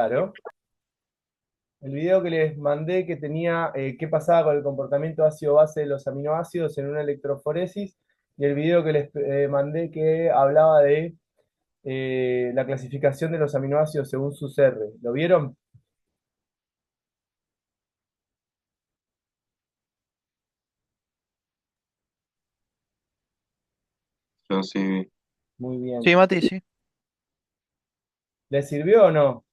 Claro. El video que les mandé que tenía qué pasaba con el comportamiento ácido-base de los aminoácidos en una electroforesis, y el video que les mandé que hablaba de la clasificación de los aminoácidos según sus R. ¿Lo vieron? Yo sí. Muy bien. Sí, Mati, sí. ¿Les sirvió o no?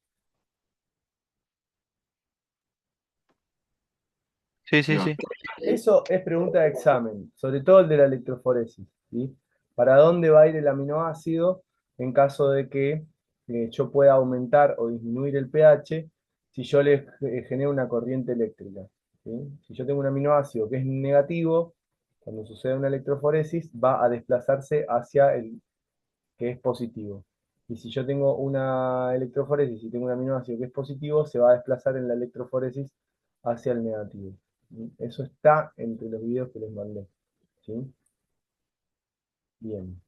Sí, sí, No. sí. Eso es pregunta de examen, sobre todo el de la electroforesis, ¿sí? ¿Para dónde va a ir el aminoácido en caso de que yo pueda aumentar o disminuir el pH si yo le genero una corriente eléctrica? ¿Sí? Si yo tengo un aminoácido que es negativo, cuando sucede una electroforesis va a desplazarse hacia el que es positivo. Y si yo tengo una electroforesis y tengo un aminoácido que es positivo, se va a desplazar en la electroforesis hacia el negativo. ¿Sí? Eso está entre los videos que les mandé. ¿Sí? Bien.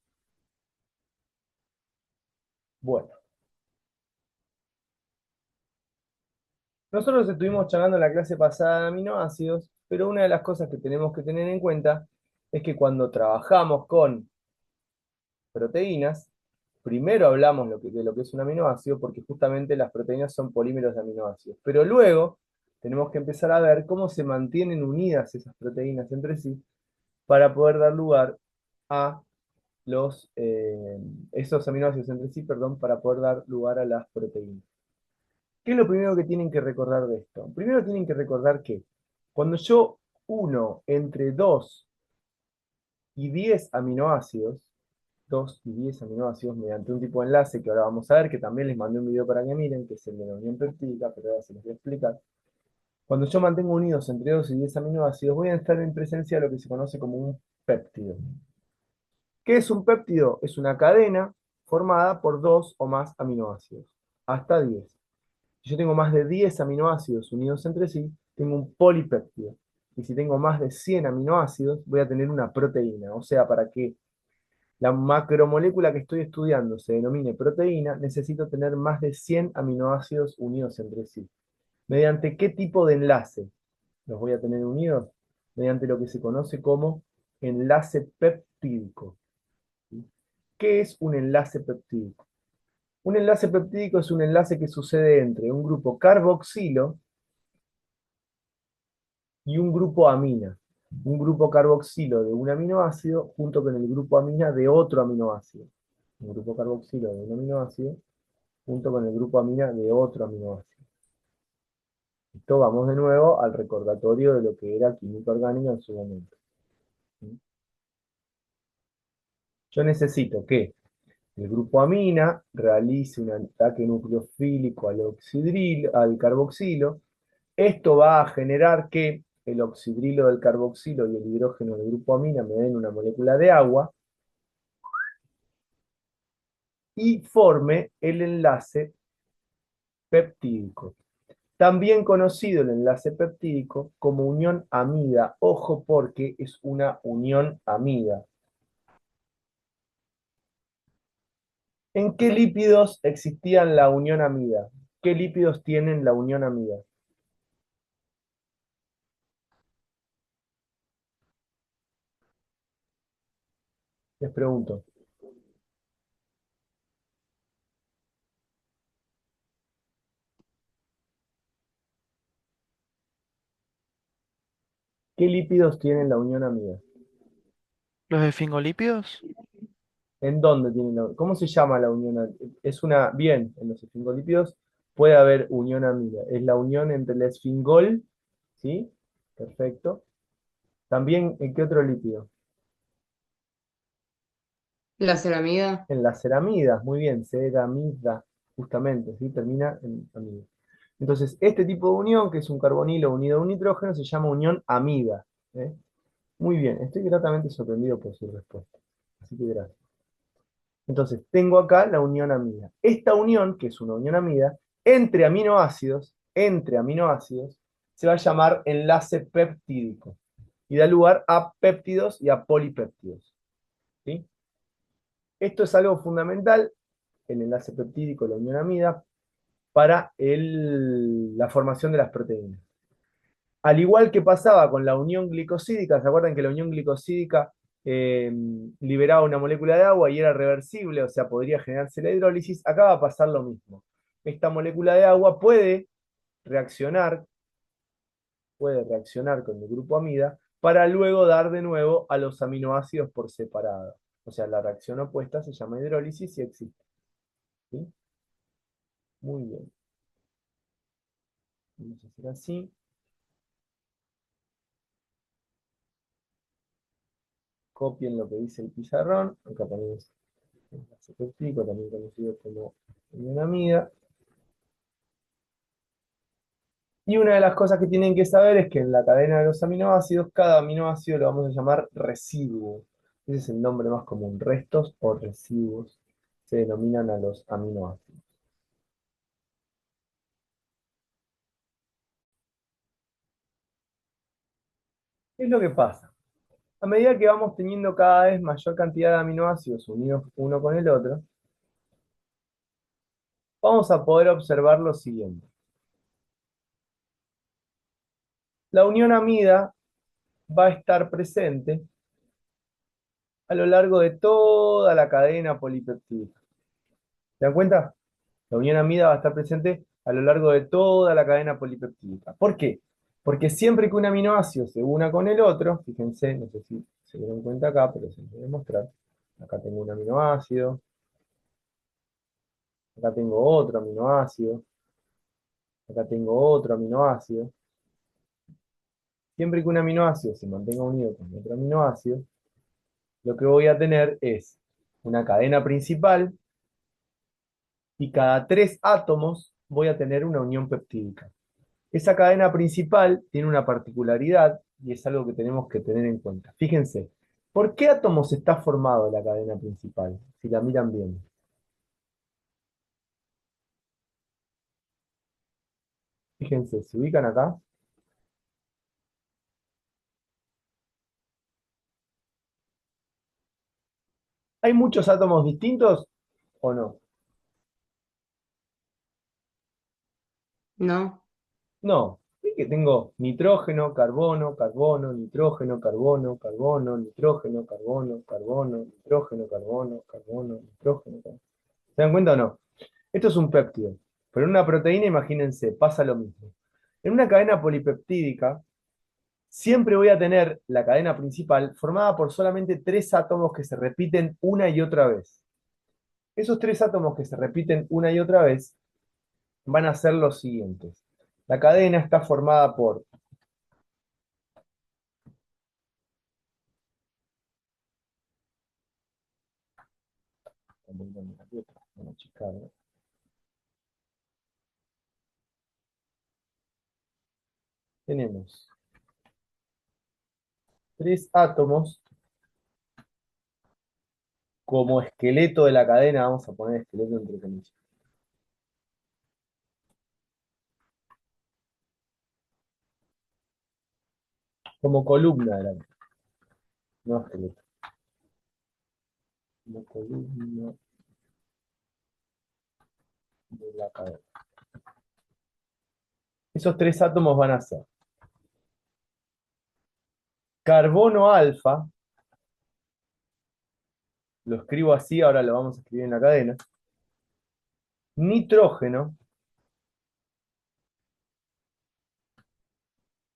Bueno, nosotros estuvimos charlando en la clase pasada de aminoácidos, pero una de las cosas que tenemos que tener en cuenta es que cuando trabajamos con proteínas, primero hablamos de lo que es un aminoácido, porque justamente las proteínas son polímeros de aminoácidos. Pero luego tenemos que empezar a ver cómo se mantienen unidas esas proteínas entre sí para poder dar lugar a esos aminoácidos entre sí, perdón, para poder dar lugar a las proteínas. ¿Qué es lo primero que tienen que recordar de esto? Primero tienen que recordar que cuando yo uno entre 2 y 10 aminoácidos, 2 y 10 aminoácidos mediante un tipo de enlace que ahora vamos a ver, que también les mandé un video para que miren, que es el de la unión peptídica, pero ahora se los voy a explicar. Cuando yo mantengo unidos entre 2 y 10 aminoácidos, voy a estar en presencia de lo que se conoce como un péptido. ¿Qué es un péptido? Es una cadena formada por 2 o más aminoácidos, hasta 10. Si yo tengo más de 10 aminoácidos unidos entre sí, tengo un polipéptido. Y si tengo más de 100 aminoácidos, voy a tener una proteína. O sea, para que la macromolécula que estoy estudiando se denomine proteína, necesito tener más de 100 aminoácidos unidos entre sí. ¿Mediante qué tipo de enlace los voy a tener unidos? Mediante lo que se conoce como enlace peptídico. ¿Sí? ¿Qué es un enlace peptídico? Un enlace peptídico es un enlace que sucede entre un grupo carboxilo y un grupo amina. Un grupo carboxilo de un aminoácido junto con el grupo amina de otro aminoácido. Un grupo carboxilo de un aminoácido junto con el grupo amina de otro aminoácido. Esto vamos de nuevo al recordatorio de lo que era química orgánica en su momento. Yo necesito que el grupo amina realice un ataque nucleofílico al carboxilo. Esto va a generar que el oxidrilo del carboxilo y el hidrógeno del grupo amina me den una molécula de agua y forme el enlace peptídico. También conocido el enlace peptídico como unión amida. Ojo porque es una unión amida. ¿En qué lípidos existían la unión amida? ¿Qué lípidos tienen la unión amida? Les pregunto. ¿Qué lípidos tienen la unión amida? ¿Los esfingolípidos? ¿En dónde tienen ¿Cómo se llama la unión amida? Es una, bien, en los esfingolípidos puede haber unión amida. Es la unión entre el esfingol, ¿sí? Perfecto. También, ¿en qué otro lípido? La ceramida. En las ceramidas, muy bien, ceramida, justamente, ¿sí? Termina en amida. Entonces, este tipo de unión, que es un carbonilo unido a un nitrógeno, se llama unión amida. ¿Eh? Muy bien, estoy gratamente sorprendido por su respuesta. Así que gracias. Entonces, tengo acá la unión amida. Esta unión, que es una unión amida, entre aminoácidos, se va a llamar enlace peptídico. Y da lugar a péptidos y a polipéptidos. ¿Sí? Esto es algo fundamental, el enlace peptídico, la unión amida, para la formación de las proteínas. Al igual que pasaba con la unión glicosídica, ¿se acuerdan que la unión glicosídica liberaba una molécula de agua y era reversible, o sea, podría generarse la hidrólisis? Acá va a pasar lo mismo. Esta molécula de agua reaccionar, puede reaccionar con el grupo amida para luego dar de nuevo a los aminoácidos por separado. O sea, la reacción opuesta se llama hidrólisis y existe. ¿Sí? Muy bien. Vamos a hacer así. Copien lo que dice el pizarrón. Acá ponemos el enlace péptico, también conocido como amida. Y una de las cosas que tienen que saber es que en la cadena de los aminoácidos, cada aminoácido lo vamos a llamar residuo. Ese es el nombre más común. Restos o residuos se denominan a los aminoácidos. ¿Qué es lo que pasa? A medida que vamos teniendo cada vez mayor cantidad de aminoácidos unidos uno con el otro, vamos a poder observar lo siguiente. La unión amida va a estar presente a lo largo de toda la cadena polipeptídica. ¿Se dan cuenta? La unión amida va a estar presente a lo largo de toda la cadena polipeptídica. ¿Por qué? Porque siempre que un aminoácido se una con el otro, fíjense, no sé si se dieron cuenta acá, pero se los voy a mostrar. Acá tengo un aminoácido, acá tengo otro aminoácido, acá tengo otro aminoácido. Siempre que un aminoácido se mantenga unido con otro aminoácido, lo que voy a tener es una cadena principal y cada 3 átomos voy a tener una unión peptídica. Esa cadena principal tiene una particularidad y es algo que tenemos que tener en cuenta. Fíjense, ¿por qué átomos está formado la cadena principal? Si la miran bien. Fíjense, ¿se ubican acá? ¿Hay muchos átomos distintos o no? No, No. ¿Sí que tengo nitrógeno, carbono, carbono, nitrógeno, carbono, carbono, nitrógeno, carbono, carbono, nitrógeno, carbono, carbono, nitrógeno, carbono? ¿Se dan cuenta o no? Esto es un péptido. Pero en una proteína, imagínense, pasa lo mismo. En una cadena polipeptídica, siempre voy a tener la cadena principal formada por solamente 3 átomos que se repiten una y otra vez. Esos 3 átomos que se repiten una y otra vez van a ser los siguientes. La cadena está formada por tenemos 3 átomos como esqueleto de la cadena, vamos a poner esqueleto entre comillas. Como columna de la cadena, no esqueleto. Como columna de la cadena. Esos 3 átomos van a ser carbono alfa, lo escribo así, ahora lo vamos a escribir en la cadena, nitrógeno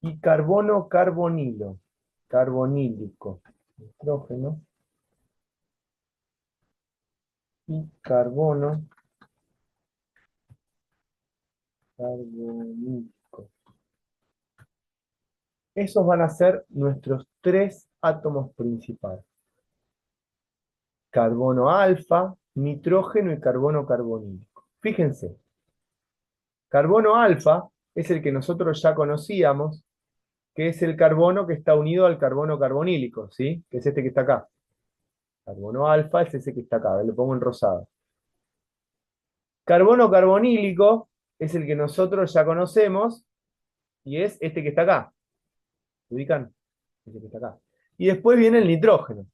y carbono carbonilo, carbonílico, nitrógeno y carbono carbonílico. Esos van a ser nuestros 3 átomos principales. Carbono alfa, nitrógeno y carbono carbonílico. Fíjense, carbono alfa es el que nosotros ya conocíamos, que es el carbono que está unido al carbono carbonílico, ¿sí? Que es este que está acá. Carbono alfa es ese que está acá, lo pongo en rosado. Carbono carbonílico es el que nosotros ya conocemos y es este que está acá. ¿Se ubican? Este que está acá. Y después viene el nitrógeno.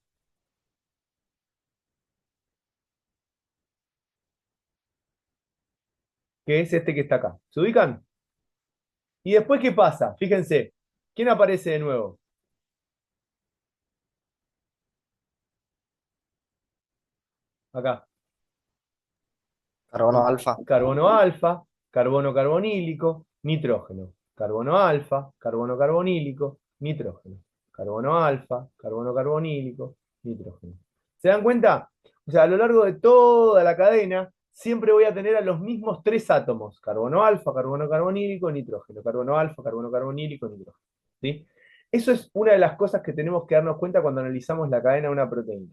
que es este que está acá. ¿Se ubican? Y después, ¿qué pasa? Fíjense, ¿quién aparece de nuevo? Acá. Carbono alfa. Carbono alfa, carbono carbonílico, nitrógeno. Carbono alfa, carbono carbonílico, nitrógeno. Carbono alfa, carbono carbonílico, nitrógeno. ¿Se dan cuenta? O sea, a lo largo de toda la cadena, siempre voy a tener a los mismos tres átomos. Carbono alfa, carbono carbonílico, nitrógeno. Carbono alfa, carbono carbonílico, nitrógeno. ¿Sí? Eso es una de las cosas que tenemos que darnos cuenta cuando analizamos la cadena de una proteína.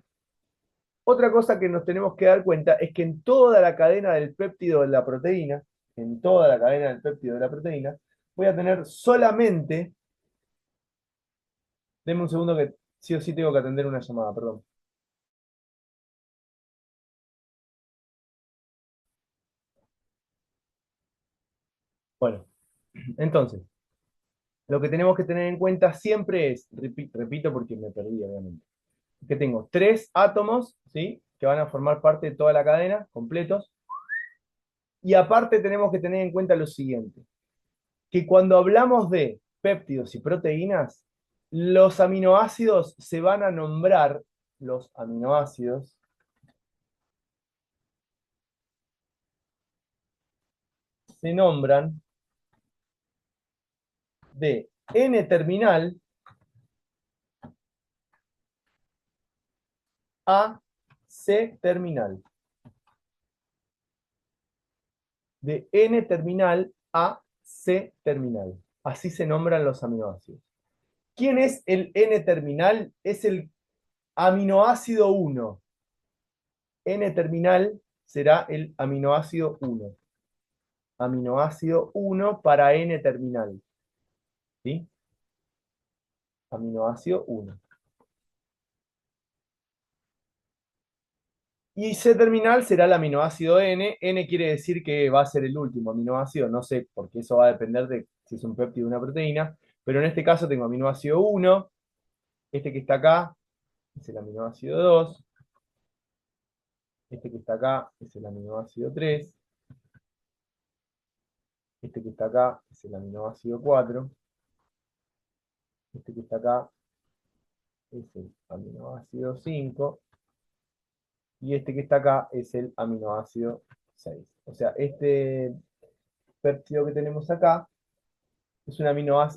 Otra cosa que nos tenemos que dar cuenta es que en toda la cadena del péptido de la proteína, en toda la cadena del péptido de la proteína, voy a tener solamente, denme un segundo que sí o sí tengo que atender una llamada, perdón. Bueno, entonces, lo que tenemos que tener en cuenta siempre es, repito porque me perdí obviamente, que tengo tres átomos, ¿sí? Que van a formar parte de toda la cadena, completos, y aparte tenemos que tener en cuenta lo siguiente, que cuando hablamos de péptidos y proteínas, los aminoácidos se van a nombrar, los aminoácidos se nombran de N terminal a C terminal. De N terminal a C terminal. Así se nombran los aminoácidos. ¿Quién es el N terminal? Es el aminoácido 1. N terminal será el aminoácido 1. Aminoácido 1 para N terminal. ¿Sí? Aminoácido 1. Y C terminal será el aminoácido N. N quiere decir que va a ser el último aminoácido. No sé, porque eso va a depender de si es un péptido o una proteína. Pero en este caso tengo aminoácido 1. Este que está acá es el aminoácido 2. Este que está acá es el aminoácido 3. Este que está acá es el aminoácido 4. Este que está acá es el aminoácido 5. Y este que está acá es el aminoácido 6. O sea, este péptido que tenemos acá es un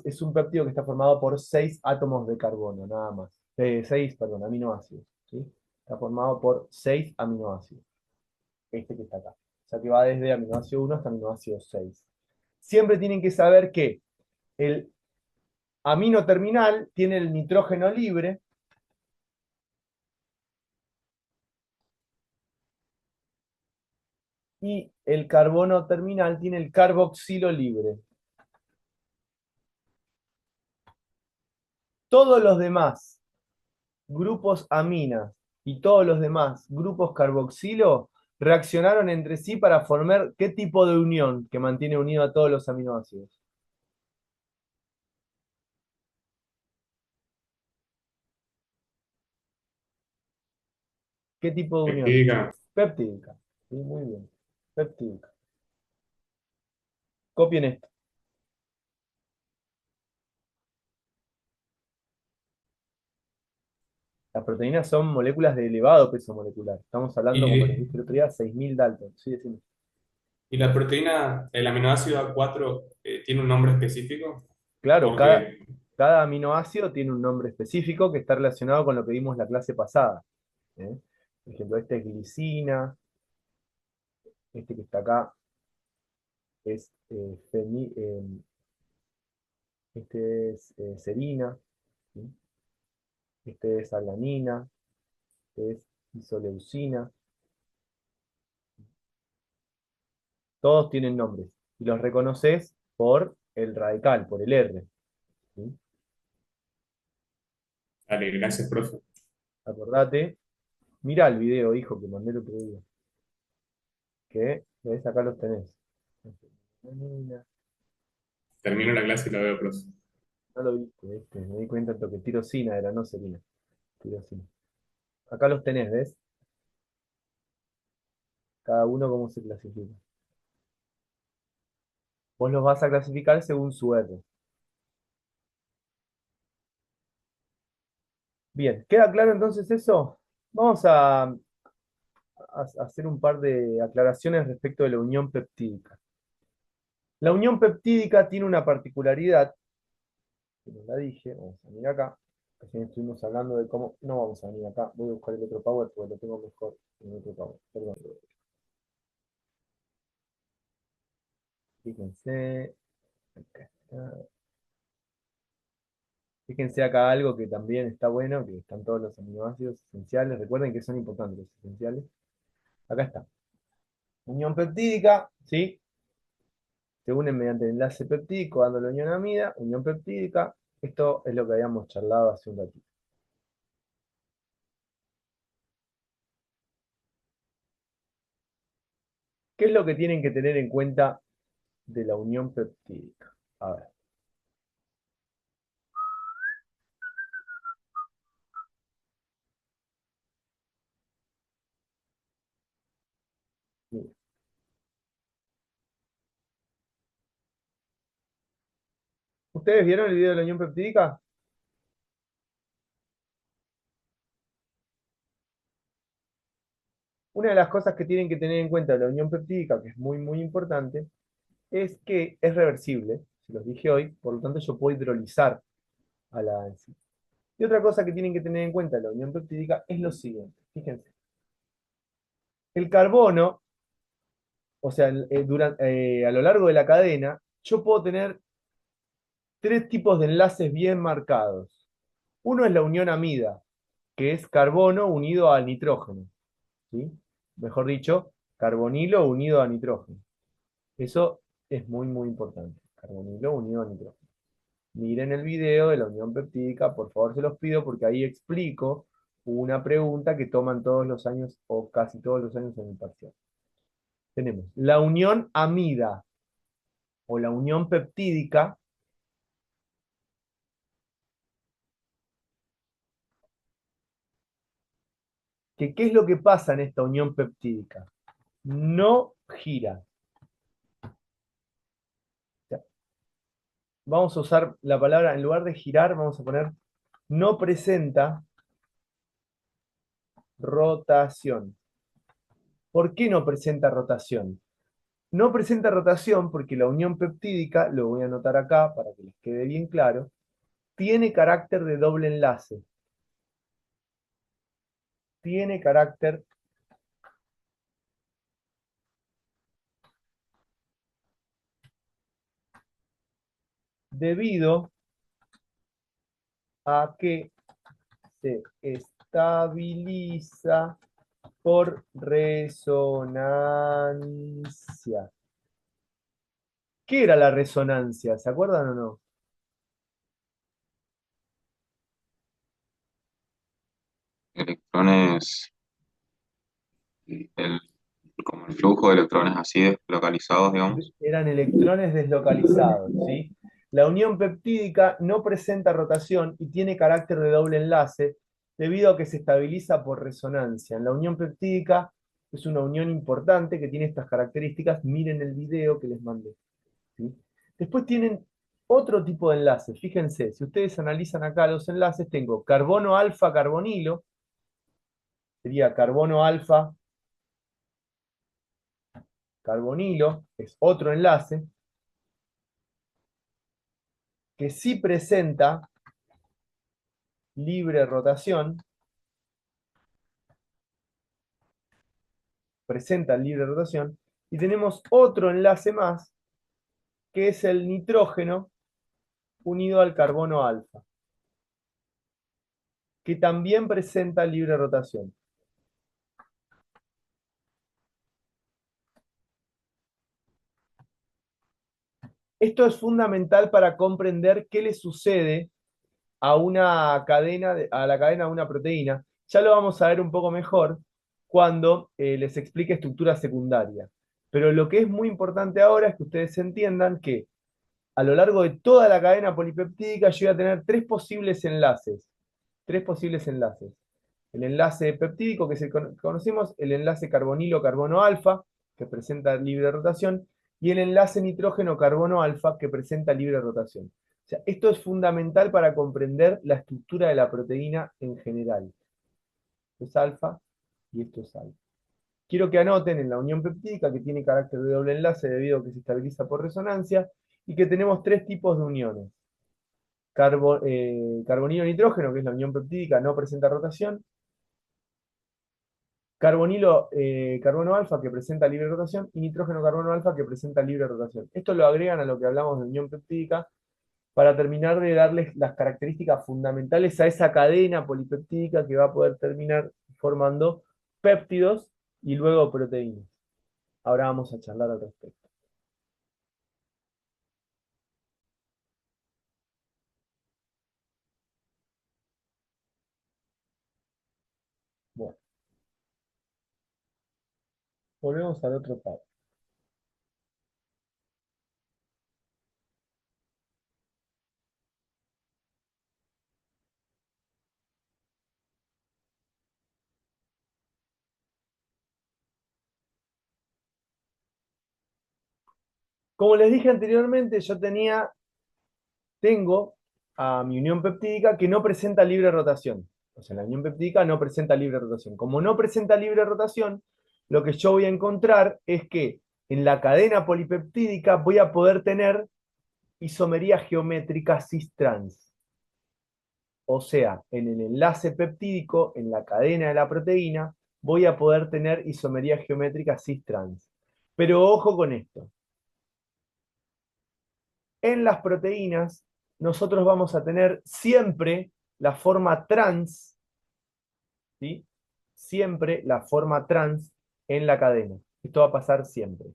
es un péptido que está formado por 6 átomos de carbono, nada más. 6, perdón, aminoácidos. ¿Sí? Está formado por 6 aminoácidos. Este que está acá. O sea que va desde aminoácido 1 hasta aminoácido 6. Siempre tienen que saber que el amino terminal tiene el nitrógeno libre. Y el carbono terminal tiene el carboxilo libre. Todos los demás grupos aminas y todos los demás grupos carboxilo reaccionaron entre sí para formar ¿qué tipo de unión que mantiene unido a todos los aminoácidos? ¿Qué tipo de unión? Peptídica. Peptídica. Sí, muy bien. Peptídica. Copien esto. Las proteínas son moléculas de elevado peso molecular. Estamos hablando, como les Y, dije el otro día, 6.000 Dalton. Sí, decime. y la proteína, el aminoácido A4, ¿tiene un nombre específico? Claro, Porque, cada aminoácido tiene un nombre específico que está relacionado con lo que vimos la clase pasada. ¿Eh? Por ejemplo, este es glicina, este que está acá es este es serina, ¿sí? Este es alanina, este es isoleucina. Todos tienen nombres y los reconoces por el radical, por el R. ¿Sí? dale, gracias, profe. Acordate, mira el video, hijo, que mandé el otro día. Que, ¿ves? Acá los tenés. Termino la clase y lo veo, profe. No lo viste, ¿viste? Me di cuenta que tirosina era, no serina. Tirosina. Acá los tenés, ¿ves? Cada uno cómo se clasifica. Vos los vas a clasificar según su R. Bien, ¿queda claro entonces eso? Vamos a hacer un par de aclaraciones respecto de la unión peptídica. La unión peptídica tiene una particularidad, que no la dije, vamos a venir acá. Recién estuvimos hablando de cómo. No vamos a venir acá, voy a buscar el otro power porque lo tengo mejor en el otro power. Perdón. Fíjense. Acá está. Fíjense acá algo que también está bueno, que están todos los aminoácidos esenciales. Recuerden que son importantes los esenciales. Acá está. Unión peptídica, ¿sí? Se unen mediante el enlace peptídico dando la unión amida, unión peptídica. Esto es lo que habíamos charlado hace un ratito. ¿Qué es lo que tienen que tener en cuenta de la unión peptídica? A ver. Miren. ¿Ustedes vieron el video de la unión peptídica? Una de las cosas que tienen que tener en cuenta de la unión peptídica, que es muy, muy importante, es que es reversible, se los dije hoy, por lo tanto yo puedo hidrolizar a la enzima. Y otra cosa que tienen que tener en cuenta de la unión peptídica es lo siguiente, fíjense. El carbono, o sea, a lo largo de la cadena, yo puedo tener tres tipos de enlaces bien marcados. Uno es la unión amida, que es carbono unido al nitrógeno, ¿sí? Mejor dicho, carbonilo unido a nitrógeno. Eso es muy, muy importante. Carbonilo unido a nitrógeno. Miren el video de la unión peptídica, por favor se los pido, porque ahí explico una pregunta que toman todos los años o casi todos los años en el parcial. Tenemos la unión amida o la unión peptídica, que ¿qué es lo que pasa en esta unión peptídica? No gira. O sea, vamos a usar la palabra, en lugar de girar, vamos a poner no presenta rotación. ¿Por qué no presenta rotación? No presenta rotación porque la unión peptídica, lo voy a anotar acá para que les quede bien claro, tiene carácter de doble enlace. Tiene carácter debido a que se estabiliza por resonancia. ¿Qué era la resonancia? ¿Se acuerdan o no? Electrones, el, como el flujo de electrones así localizados, digamos. Eran electrones deslocalizados, ¿sí? La unión peptídica no presenta rotación y tiene carácter de doble enlace debido a que se estabiliza por resonancia. En la unión peptídica es una unión importante que tiene estas características. Miren el video que les mandé, ¿sí? Después tienen otro tipo de enlace. Fíjense, si ustedes analizan acá los enlaces, tengo carbono alfa carbonilo, sería carbono alfa carbonilo, es otro enlace que sí presenta libre rotación, presenta libre rotación, y tenemos otro enlace más, que es el nitrógeno unido al carbono alfa, que también presenta libre rotación. Esto es fundamental para comprender qué le sucede a una cadena, a la cadena de una proteína. Ya lo vamos a ver un poco mejor cuando les explique estructura secundaria. Pero lo que es muy importante ahora es que ustedes entiendan que a lo largo de toda la cadena polipeptídica yo voy a tener tres posibles enlaces. Tres posibles enlaces. El enlace peptídico que conocemos, el enlace carbonilo-carbono alfa, que presenta libre rotación, y el enlace nitrógeno-carbono alfa que presenta libre rotación. O sea, esto es fundamental para comprender la estructura de la proteína en general. Esto es alfa y esto es alfa. Quiero que anoten en la unión peptídica que tiene carácter de doble enlace debido a que se estabiliza por resonancia y que tenemos tres tipos de uniones. Carbonilo-nitrógeno, que es la unión peptídica, no presenta rotación. Carbonilo, carbono alfa, que presenta libre rotación, y nitrógeno carbono alfa, que presenta libre rotación. Esto lo agregan a lo que hablamos de unión peptídica para terminar de darles las características fundamentales a esa cadena polipeptídica que va a poder terminar formando péptidos y luego proteínas. Ahora vamos a charlar al respecto. Bueno, volvemos al otro párrafo. Como les dije anteriormente, tengo a mi unión peptídica que no presenta libre rotación. O sea, la unión peptídica no presenta libre rotación. Como no presenta libre rotación, lo que yo voy a encontrar es que en la cadena polipeptídica voy a poder tener isomería geométrica cis-trans. O sea, en el enlace peptídico, en la cadena de la proteína, voy a poder tener isomería geométrica cis-trans. Pero ojo con esto. En las proteínas, nosotros vamos a tener siempre la forma trans, ¿sí? Siempre la forma trans en la cadena. Esto va a pasar siempre.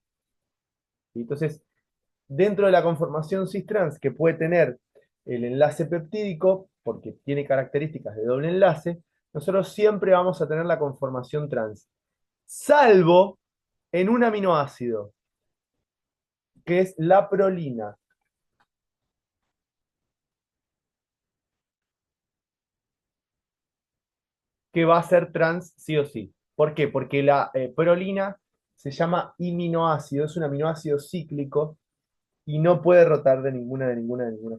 ¿Sí? Entonces, dentro de la conformación cis-trans que puede tener el enlace peptídico, porque tiene características de doble enlace, nosotros siempre vamos a tener la conformación trans, salvo en un aminoácido, que es la prolina. Que va a ser trans sí o sí. ¿Por qué? Porque la prolina se llama iminoácido, es un aminoácido cíclico y no puede rotar de ninguna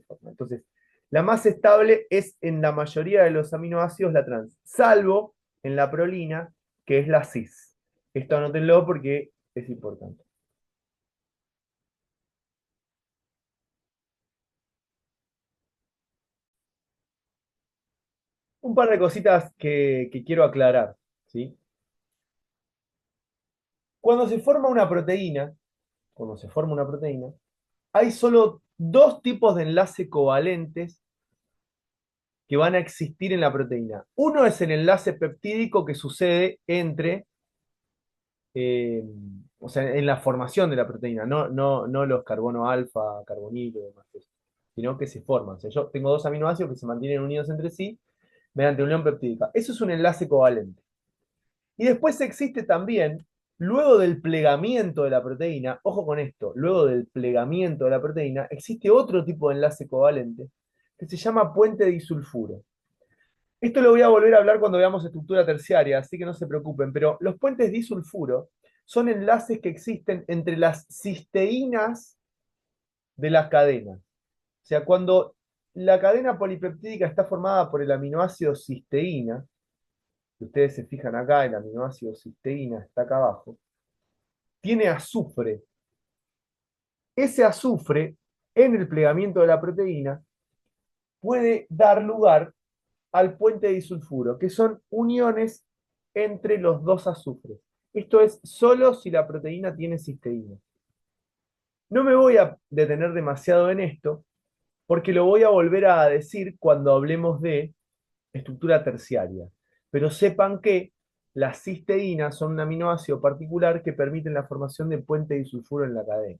forma. Entonces, la más estable es en la mayoría de los aminoácidos la trans, salvo en la prolina, que es la cis. Esto anótenlo porque es importante. Un par de cositas que quiero aclarar, ¿sí? Cuando se forma una proteína, cuando se forma una proteína, hay solo dos tipos de enlace covalentes que van a existir en la proteína. Uno es el enlace peptídico que sucede entre, eh, o sea, en la formación de la proteína, no los carbono alfa, carbonilo y demás, sino que se forman. O sea, yo tengo dos aminoácidos que se mantienen unidos entre sí mediante unión peptídica. Eso es un enlace covalente. Y después existe también, luego del plegamiento de la proteína, ojo con esto, luego del plegamiento de la proteína, existe otro tipo de enlace covalente que se llama puente disulfuro. Esto lo voy a volver a hablar cuando veamos estructura terciaria, así que no se preocupen, pero los puentes disulfuro son enlaces que existen entre las cisteínas de las cadenas. O sea, cuando la cadena polipeptídica está formada por el aminoácido cisteína, si ustedes se fijan acá, el aminoácido cisteína está acá abajo, tiene azufre. Ese azufre, en el plegamiento de la proteína, puede dar lugar al puente disulfuro, que son uniones entre los dos azufres. Esto es solo si la proteína tiene cisteína. No me voy a detener demasiado en esto, porque lo voy a volver a decir cuando hablemos de estructura terciaria. Pero sepan que las cisteínas son un aminoácido particular que permiten la formación de puente disulfuro en la cadena.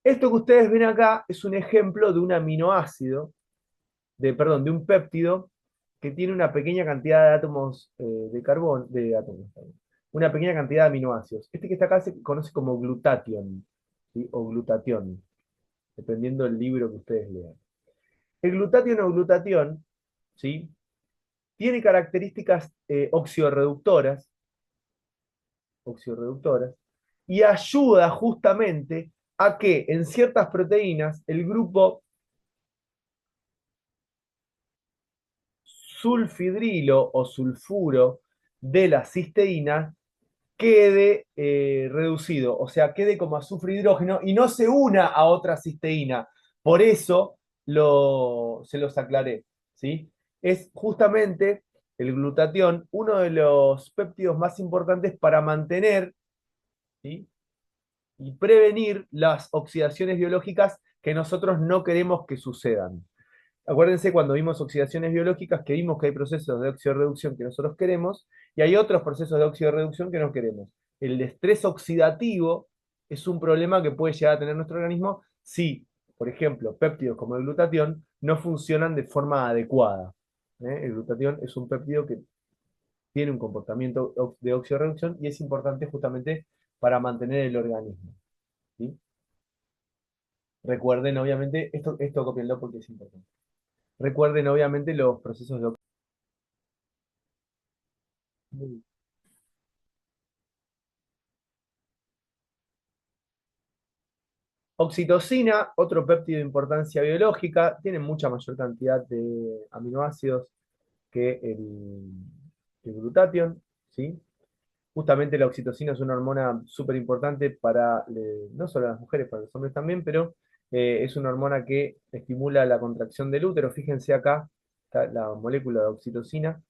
Esto que ustedes ven acá es un ejemplo de un aminoácido, de un péptido que tiene una pequeña cantidad de átomos una pequeña cantidad de aminoácidos. Este que está acá se conoce como glutatión, ¿sí? O glutatión, dependiendo del libro que ustedes lean. El glutatión o glutatión, ¿sí? Tiene características oxidorreductoras, y ayuda justamente a que en ciertas proteínas el grupo sulfidrilo o sulfuro de la cisteína quede reducido, o sea, quede como azufre hidrógeno y no se una a otra cisteína. Por eso se los aclaré, ¿sí? Es justamente el glutatión uno de los péptidos más importantes para mantener, ¿sí?, y prevenir las oxidaciones biológicas que nosotros no queremos que sucedan. Acuérdense cuando vimos oxidaciones biológicas que vimos que hay procesos de oxidorreducción que nosotros queremos y hay otros procesos de oxidorreducción que no queremos. El estrés oxidativo es un problema que puede llegar a tener nuestro organismo si, por ejemplo, péptidos como el glutatión no funcionan de forma adecuada. El glutatión es un péptido que tiene un comportamiento de oxidorreducción y es importante justamente para mantener el organismo, ¿sí? Recuerden, obviamente, esto copienlo porque es importante. Recuerden, obviamente, los procesos de oxidación. Oxitocina, otro péptido de importancia biológica, tiene mucha mayor cantidad de aminoácidos que el glutatión, ¿sí? Justamente la oxitocina es una hormona súper importante para, no solo las mujeres, para los hombres también, pero es una hormona que estimula la contracción del útero. Fíjense acá, está la molécula de oxitocina,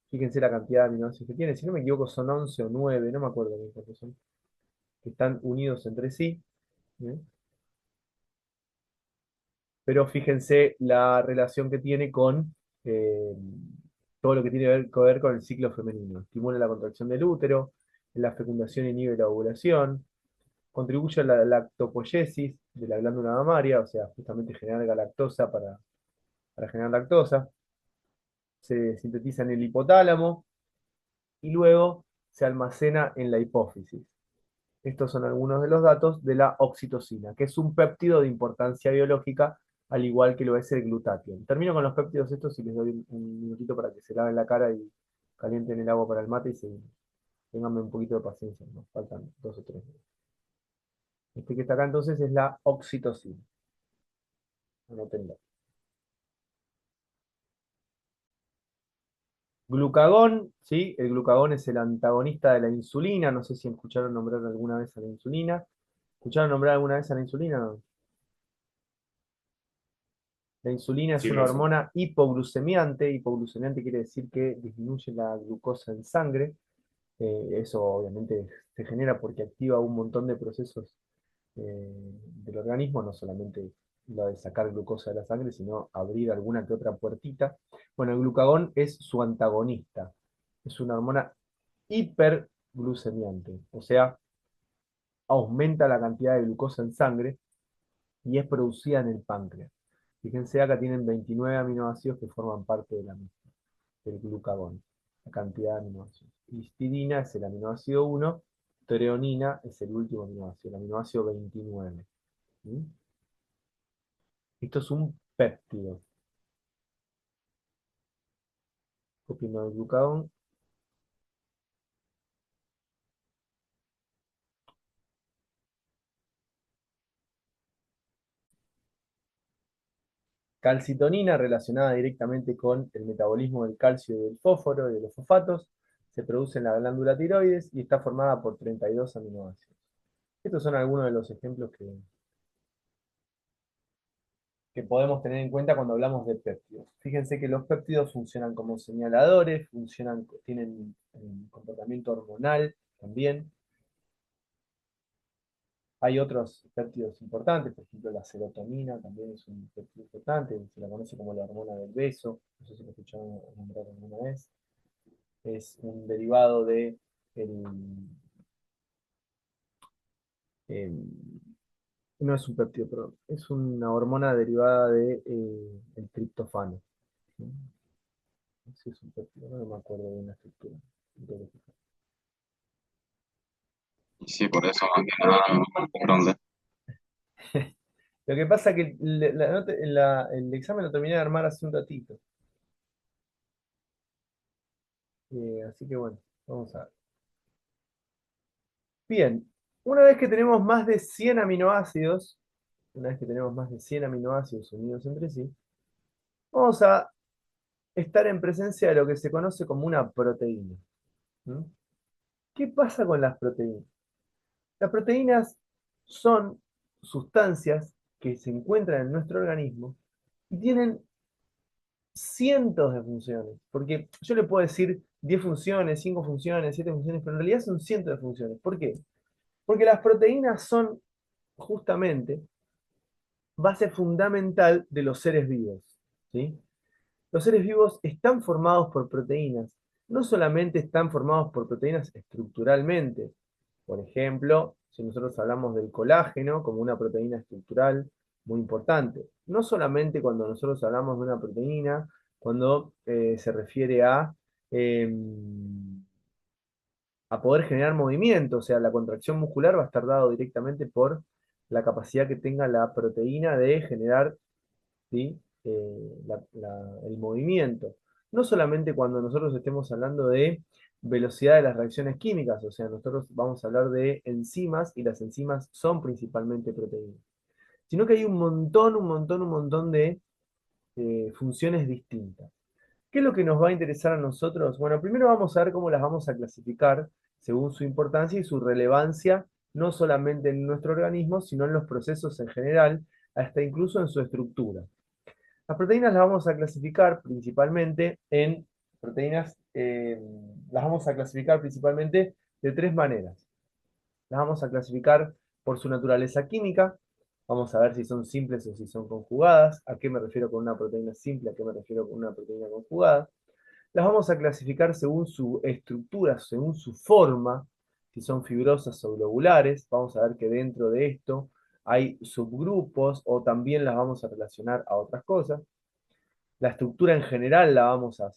fíjense la cantidad de aminoácidos que tiene. Si no me equivoco, son 11 o 9, no me acuerdo bien cuántos son, que están unidos entre sí. ¿Eh? Pero fíjense la relación que tiene con eh, todo lo que tiene que ver con el ciclo femenino. Estimula la contracción del útero, la fecundación inhibe la ovulación, contribuye a la lactopoiesis de la glándula mamaria, o sea, justamente generar galactosa para generar lactosa, se sintetiza en el hipotálamo y luego se almacena en la hipófisis. Estos son algunos de los datos de la oxitocina, que es un péptido de importancia biológica, al igual que lo es el glutatión. Termino con los péptidos estos y les doy un minutito para que se laven la cara y calienten el agua para el mate y tenganme un poquito de paciencia, nos faltan 2 o 3 minutos. Este que está acá entonces es la oxitocina. Anótenlo. Glucagón, ¿sí? El glucagón es el antagonista de la insulina. No sé si escucharon nombrar alguna vez a la insulina. ¿Escucharon nombrar alguna vez a la insulina? La insulina es Sí, una profesor. hormona hipoglucemiante. Hipoglucemiante quiere decir que disminuye la glucosa en sangre. Eso obviamente se genera porque activa un montón de procesos del organismo, no solamente lo de sacar glucosa de la sangre, sino abrir alguna que otra puertita. Bueno, el glucagón es su antagonista. Es una hormona hiperglucemiante, o sea, aumenta la cantidad de glucosa en sangre y es producida en el páncreas. Fíjense, acá tienen 29 aminoácidos que forman parte de la misma, del glucagón, la cantidad de aminoácidos. Histidina es el aminoácido 1, treonina es el último aminoácido, el aminoácido 29. ¿Sí? Esto es un péptido. Copiando el glucagón. Calcitonina relacionada directamente con el metabolismo del calcio y del fósforo y de los fosfatos. Se produce en la glándula tiroides y está formada por 32 aminoácidos. Estos son algunos de los ejemplos que podemos tener en cuenta cuando hablamos de péptidos. Fíjense que los péptidos funcionan como señaladores, tienen un comportamiento hormonal también. Hay otros péptidos importantes, por ejemplo la serotonina también es un péptido importante, se la conoce como la hormona del beso, no sé si lo escucharon nombrar alguna vez. Es un derivado de el, no es un péptido, perdón, es una hormona derivada de el triptofano. ¿Sí? No sé si es un péptido, no me acuerdo bien la estructura. Y sí, por eso más que nada, ¿dónde? Lo que pasa es que el examen lo terminé de armar hace un ratito. Así que bueno, vamos a ver. Bien, Una vez que tenemos más de 100 aminoácidos, una vez que tenemos más de 100 aminoácidos unidos entre sí, vamos a estar en presencia de lo que se conoce como una proteína. ¿Mm? ¿Qué pasa con las proteínas? Las proteínas son sustancias que se encuentran en nuestro organismo y tienen cientos de funciones, porque yo le puedo decir 10 funciones, 5 funciones, 7 funciones, pero en realidad son cientos de funciones. ¿Por qué? Porque las proteínas son justamente base fundamental de los seres vivos, ¿sí? Los seres vivos están formados por proteínas. No solamente están formados por proteínas estructuralmente. Por ejemplo, si nosotros hablamos del colágeno como una proteína estructural muy importante. No solamente cuando nosotros hablamos de una proteína, cuando se refiere a poder generar movimiento, o sea, la contracción muscular va a estar dado directamente por la capacidad que tenga la proteína de generar, ¿sí? El movimiento. No solamente cuando nosotros estemos hablando de velocidad de las reacciones químicas, o sea, nosotros vamos a hablar de enzimas y las enzimas son principalmente proteínas, sino que hay un montón de funciones distintas. ¿Qué es lo que nos va a interesar a nosotros? Bueno, primero vamos a ver cómo las vamos a clasificar según su importancia y su relevancia, no solamente en nuestro organismo, sino en los procesos en general, hasta incluso en su estructura. Las proteínas las vamos a clasificar principalmente en proteínas, las vamos a clasificar principalmente de tres maneras. Las vamos a clasificar por su naturaleza química. Vamos a ver si son simples o si son conjugadas. ¿A qué me refiero con una proteína simple? ¿A qué me refiero con una proteína conjugada? Las vamos a clasificar según su estructura, según su forma, si son fibrosas o globulares. Vamos a ver que dentro de esto hay subgrupos o también las vamos a relacionar a otras cosas. La estructura en general la vamos a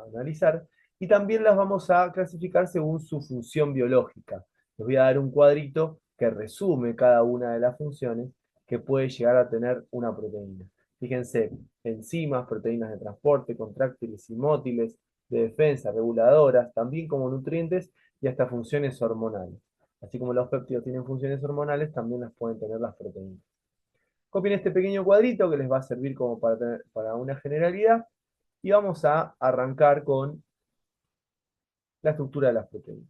analizar y también las vamos a clasificar según su función biológica. Les voy a dar un cuadrito que resume cada una de las funciones que puede llegar a tener una proteína. Fíjense, enzimas, proteínas de transporte, contráctiles y mótiles, de defensa, reguladoras, también como nutrientes y hasta funciones hormonales. Así como los péptidos tienen funciones hormonales, también las pueden tener las proteínas. Copien este pequeño cuadrito que les va a servir como para una generalidad y vamos a arrancar con la estructura de las proteínas.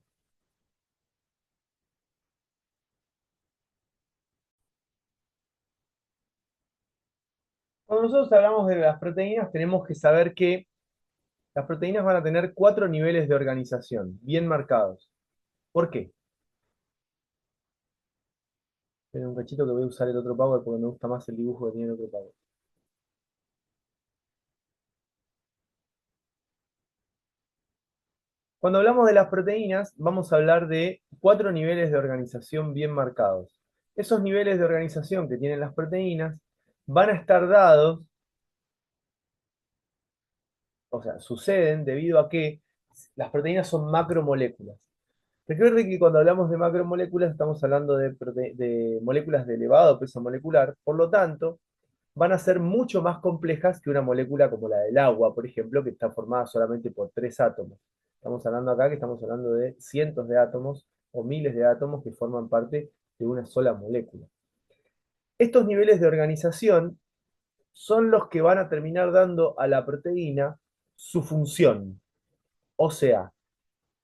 Cuando nosotros hablamos de las proteínas, tenemos que saber que las proteínas van a tener 4 niveles de organización, bien marcados. ¿Por qué? Esperen un cachito que voy a usar el otro Power porque me gusta más el dibujo que tiene el otro Power. Cuando hablamos de las proteínas, vamos a hablar de 4 niveles de organización bien marcados. Esos niveles de organización que tienen las proteínas van a estar dados, o sea, suceden debido a que las proteínas son macromoléculas. Recuerde que cuando hablamos de macromoléculas estamos hablando de moléculas de elevado peso molecular, por lo tanto, van a ser mucho más complejas que una molécula como la del agua, por ejemplo, que está formada solamente por 3 átomos. Estamos hablando acá que estamos hablando de cientos de átomos o miles de átomos que forman parte de una sola molécula. Estos niveles de organización son los que van a terminar dando a la proteína su función. O sea,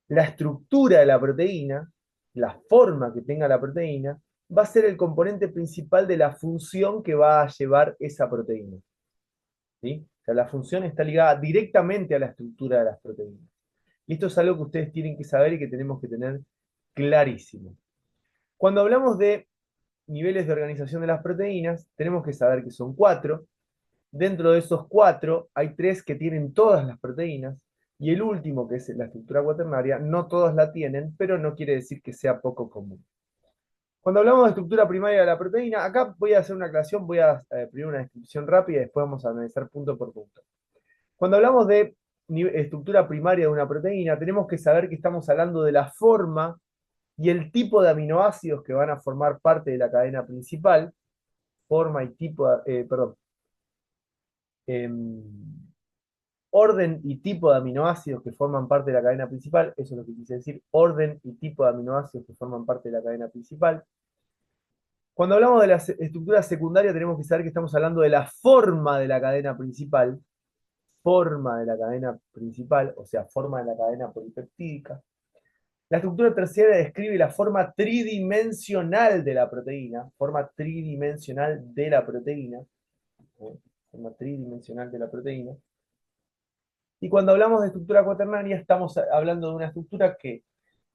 la estructura de la proteína, la forma que tenga la proteína, va a ser el componente principal de la función que va a llevar esa proteína. ¿Sí? O sea, la función está ligada directamente a la estructura de las proteínas. Y esto es algo que ustedes tienen que saber y que tenemos que tener clarísimo. Cuando hablamos de niveles de organización de las proteínas, tenemos que saber que son 4. Dentro de esos 4 hay 3 que tienen todas las proteínas y el último, que es la estructura cuaternaria, no todas la tienen, pero no quiere decir que sea poco común. Cuando hablamos de estructura primaria de la proteína, acá voy a hacer una aclaración, voy a primero una descripción rápida y después vamos a analizar punto por punto. Cuando hablamos de estructura primaria de una proteína, tenemos que saber que estamos hablando de la forma y el tipo de aminoácidos que van a formar parte de la cadena principal, forma y tipo, perdón, em, orden y tipo de aminoácidos que forman parte de la cadena principal, eso es lo que quise decir, orden y tipo de aminoácidos que forman parte de la cadena principal. Cuando hablamos de la estructura secundaria, tenemos que saber que estamos hablando de la forma de la cadena principal, o sea, forma de la cadena polipeptídica. La estructura terciaria describe la forma tridimensional de la proteína, forma tridimensional de la proteína, ¿eh? Forma tridimensional de la proteína. Y cuando hablamos de estructura cuaternaria, estamos hablando de una estructura que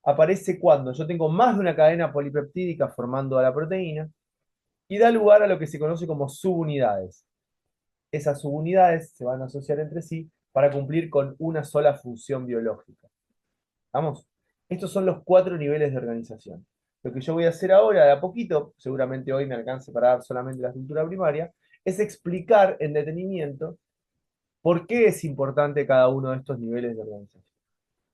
aparece cuando yo tengo más de una cadena polipeptídica formando a la proteína y da lugar a lo que se conoce como subunidades. Esas subunidades se van a asociar entre sí para cumplir con una sola función biológica. ¿Vamos? Estos son los 4 niveles de organización. Lo que yo voy a hacer ahora, de a poquito, seguramente hoy me alcance para dar solamente la estructura primaria, es explicar en detenimiento por qué es importante cada uno de estos niveles de organización.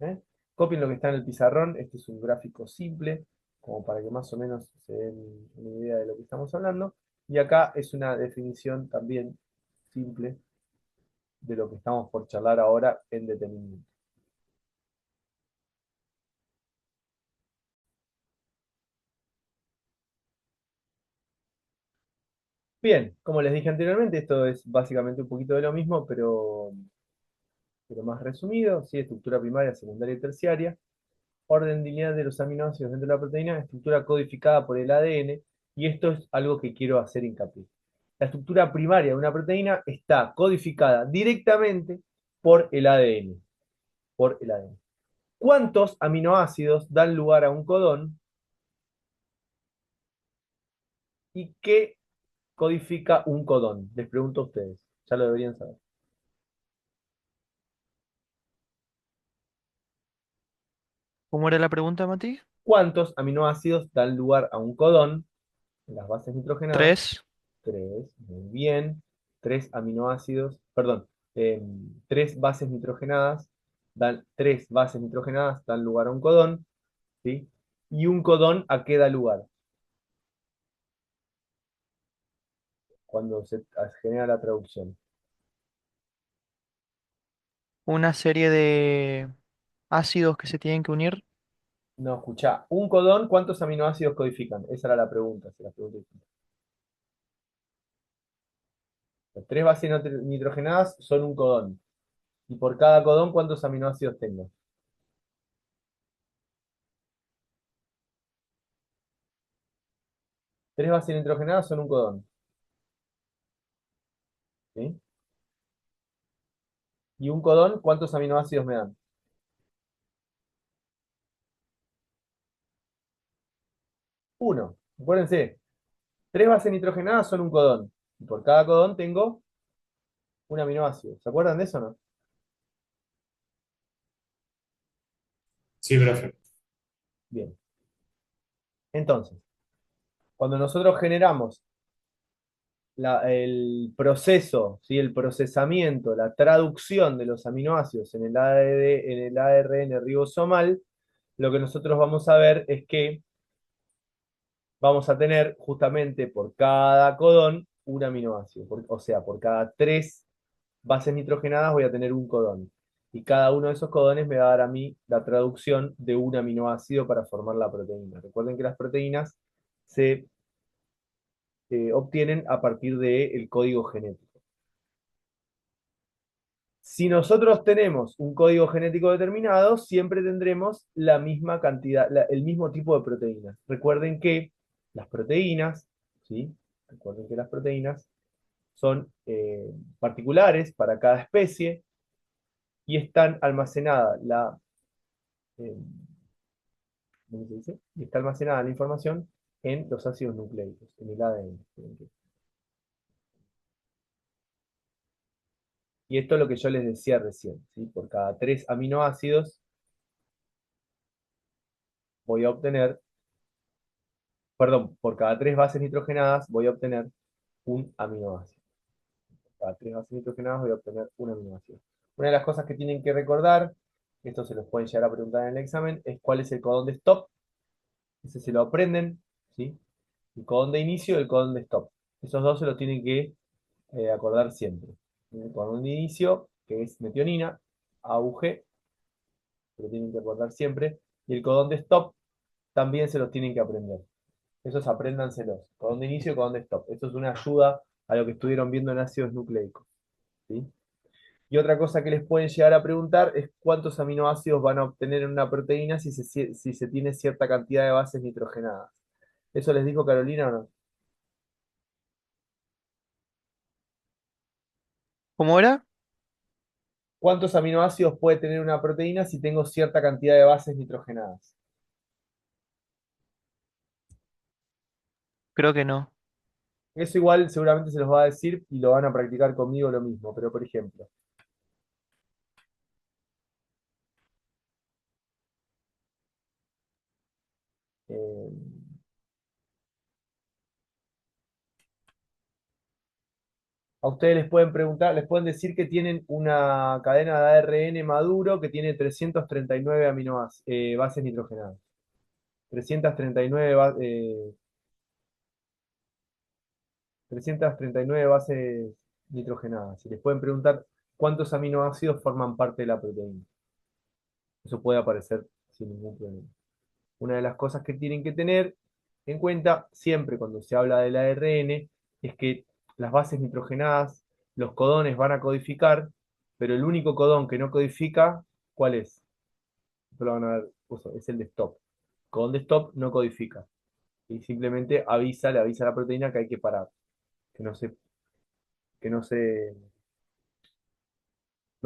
¿Eh? Copien lo que está en el pizarrón, este es un gráfico simple, como para que más o menos se den una idea de lo que estamos hablando. Y acá es una definición también simple de lo que estamos por charlar ahora en detenimiento. Bien, como les dije anteriormente, esto es básicamente un poquito de lo mismo, pero más resumido, ¿sí? Estructura primaria, secundaria y terciaria, orden lineal de los aminoácidos dentro de la proteína, estructura codificada por el ADN, y esto es algo que quiero hacer hincapié. La estructura primaria de una proteína está codificada directamente por el ADN, por el ADN. ¿Cuántos aminoácidos dan lugar a un codón y qué codifica un codón? Les pregunto a ustedes, ya lo deberían saber. ¿Cómo era la pregunta, Mati? ¿Cuántos aminoácidos dan lugar a un codón en las bases nitrogenadas? 3. 3, muy bien. 3 aminoácidos, perdón, 3 bases nitrogenadas dan lugar a un codón, ¿sí? ¿Y un codón a qué da lugar? Cuando se genera la traducción. Una serie de ácidos que se tienen que unir. No, escuchá, un codón, ¿cuántos aminoácidos codifican? Esa era la pregunta, se la pregunté. Las 3 bases nitrogenadas son un codón. Y por cada codón, ¿cuántos aminoácidos tengo? 3 bases nitrogenadas son un codón. ¿Sí? Y un codón, ¿cuántos aminoácidos me dan? Uno. Acuérdense, 3 bases nitrogenadas son un codón. Y por cada codón tengo un aminoácido. ¿Se acuerdan de eso o no? Sí, profe. Bien. Entonces, cuando nosotros generamos el proceso, ¿sí? El procesamiento, la traducción de los aminoácidos en el en el ARN ribosomal, lo que nosotros vamos a ver es que vamos a tener justamente por cada codón un aminoácido. O sea, por cada 3 bases nitrogenadas voy a tener un codón. Y cada uno de esos codones me va a dar a mí la traducción de un aminoácido para formar la proteína. Recuerden que las proteínas se obtienen a partir del código genético. Si nosotros tenemos un código genético determinado, siempre tendremos la misma cantidad, el mismo tipo de proteínas. Recuerden que las proteínas, ¿sí? Recuerden que las proteínas son particulares para cada especie y están almacenadas eh, ¿cómo se dice? Y está almacenada la información en los ácidos nucleicos, en el ADN. Y esto es lo que yo les decía recién, ¿sí? Por cada 3 aminoácidos voy a obtener, perdón, por cada 3 bases nitrogenadas voy a obtener un aminoácido. Por cada 3 bases nitrogenadas voy a obtener un aminoácido. Una de las cosas que tienen que recordar, esto se los pueden llegar a preguntar en el examen, es cuál es el codón de stop. Ese se lo aprenden, ¿sí? El codón de inicio y el codón de stop. Esos dos se los tienen que acordar siempre. El codón de inicio que es metionina, AUG, lo tienen que recordar siempre, y el codón de stop también se los tienen que aprender. Esos apréndanselos. Codón de inicio y codón de stop. Esto es una ayuda a lo que estuvieron viendo en ácidos nucleicos. ¿Sí? Y otra cosa que les pueden llegar a preguntar es cuántos aminoácidos van a obtener en una proteína si se tiene cierta cantidad de bases nitrogenadas. ¿Eso les dijo Carolina o no? ¿Cómo era? ¿Cuántos aminoácidos puede tener una proteína si tengo cierta cantidad de bases nitrogenadas? Creo que no. Eso igual seguramente se los va a decir y lo van a practicar conmigo lo mismo, pero por ejemplo, eh, a ustedes les pueden preguntar, les pueden decir que tienen una cadena de ARN maduro que tiene 339 bases nitrogenadas. 339, 339 bases nitrogenadas. Y les pueden preguntar cuántos aminoácidos forman parte de la proteína. Eso puede aparecer sin ningún problema. Una de las cosas que tienen que tener en cuenta siempre cuando se habla del ARN es que las bases nitrogenadas, los codones van a codificar, pero el único codón que no codifica, ¿cuál es? Esto lo van a ver, es el de stop. Codón de stop no codifica. Y simplemente le avisa a la proteína que hay que parar, que no se, que no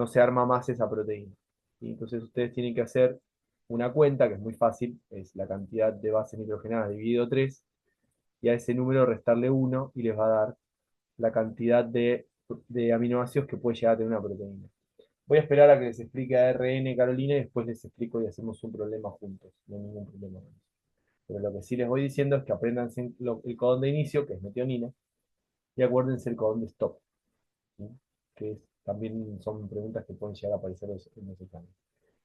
se arma más esa proteína. Y entonces ustedes tienen que hacer una cuenta, que es muy fácil, es la cantidad de bases nitrogenadas dividido 3 y a ese número restarle 1 y les va a dar la cantidad de aminoácidos que puede llegar a tener una proteína. Voy a esperar a que les explique ARN Carolina y después les explico y hacemos un problema juntos. No hay ningún problema. Pero lo que sí les voy diciendo es que aprendan el codón de inicio, que es metionina, y acuérdense el codón de stop, ¿sí? También son preguntas que pueden llegar a aparecer en los exámenes.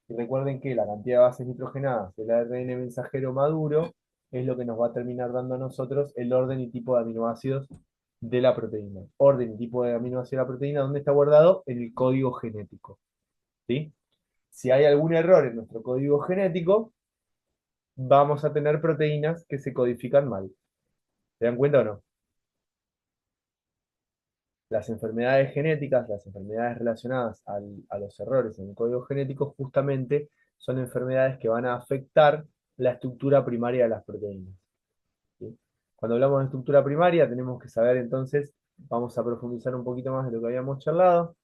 Y recuerden que la cantidad de bases nitrogenadas del ARN mensajero maduro es lo que nos va a terminar dando a nosotros el orden y tipo de aminoácidos de la proteína. Orden y tipo de aminoácido de la proteína, ¿dónde está guardado? En el código genético. ¿Sí? Si hay algún error en nuestro código genético, vamos a tener proteínas que se codifican mal. ¿Se dan cuenta o no? Las enfermedades genéticas, las enfermedades relacionadas a los errores en el código genético, justamente son enfermedades que van a afectar la estructura primaria de las proteínas. ¿Sí? Cuando hablamos de estructura primaria, tenemos que saber entonces, vamos a profundizar un poquito más de lo que habíamos charlado.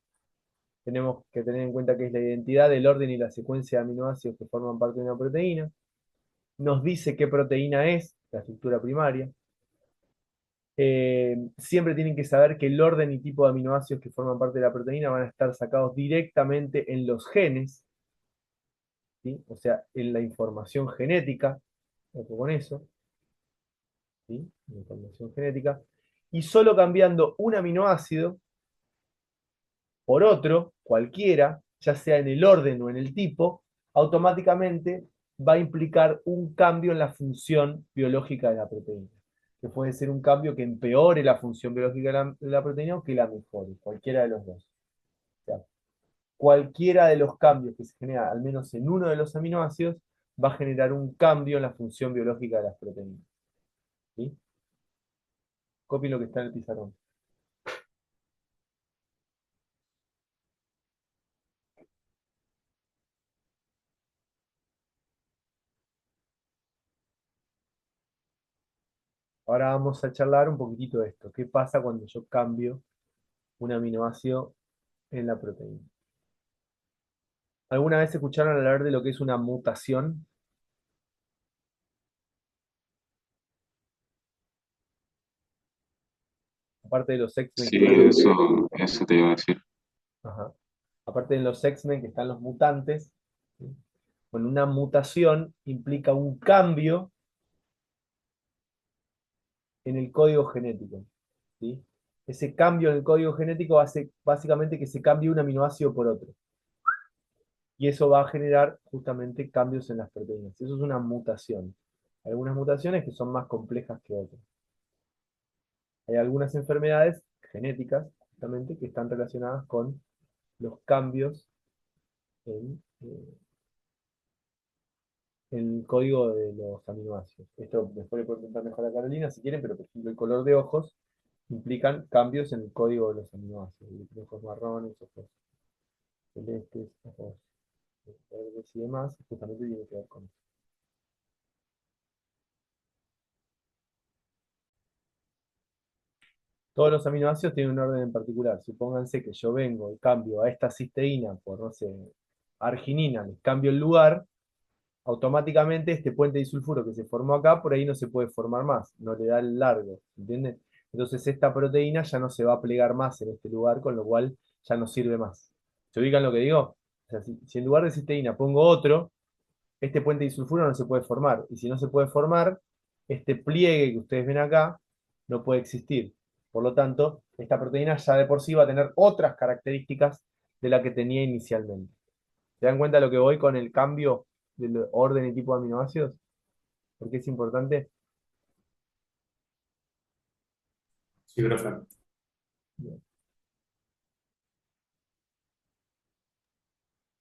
Tenemos que tener en cuenta que es la identidad, el orden y la secuencia de aminoácidos que forman parte de una proteína. Nos dice qué proteína es la estructura primaria. Siempre tienen que saber que el orden y tipo de aminoácidos que forman parte de la proteína van a estar sacados directamente en los genes, ¿sí? O sea, en la información genética, ojo con eso, ¿sí? La información genética, y solo cambiando un aminoácido por otro, cualquiera, ya sea en el orden o en el tipo, automáticamente va a implicar un cambio en la función biológica de la proteína, que puede ser un cambio que empeore la función biológica de la proteína o que la mejore, cualquiera de los dos. O sea, cualquiera de los cambios que se genera, al menos en uno de los aminoácidos, va a generar un cambio en la función biológica de las proteínas. ¿Sí? Copien lo que está en el pizarrón. Ahora vamos a charlar un poquitito de esto. ¿Qué pasa cuando yo cambio un aminoácido en la proteína? ¿Alguna vez escucharon hablar de lo que es una mutación? Aparte de los X-Men que Sí, están los... eso te iba a decir. Ajá. Aparte de los X-Men que están los mutantes, ¿sí? Bueno, una mutación implica un cambio en el código genético, ¿sí? Ese cambio en el código genético hace básicamente que se cambie un aminoácido por otro. Y eso va a generar justamente cambios en las proteínas. Eso es una mutación. Hay algunas mutaciones que son más complejas que otras. Hay algunas enfermedades genéticas, justamente, que están relacionadas con los cambios en el código de los aminoácidos. Esto después le puedo contar mejor a Carolina si quieren, pero por ejemplo el color de ojos implican cambios en el código de los aminoácidos. Ojos marrones, ojos celestes, ojos verdes y demás, justamente tiene que ver con eso. Todos los aminoácidos tienen un orden en particular. Supónganse que yo vengo y cambio a esta cisteína por, no sé, arginina, les cambio el lugar, automáticamente este puente disulfuro que se formó acá, por ahí no se puede formar más, no le da el largo, ¿entienden? Entonces esta proteína ya no se va a plegar más en este lugar, con lo cual ya no sirve más. ¿Se ubican lo que digo? O sea, si en lugar de cisteína pongo otro, este puente disulfuro no se puede formar. Y si no se puede formar, este pliegue que ustedes ven acá no puede existir. Por lo tanto, esta proteína ya de por sí va a tener otras características de la que tenía inicialmente. ¿Se dan cuenta de lo que voy con el cambio del orden y tipo de aminoácidos? ¿Por qué es importante? Sí, profe. Bien.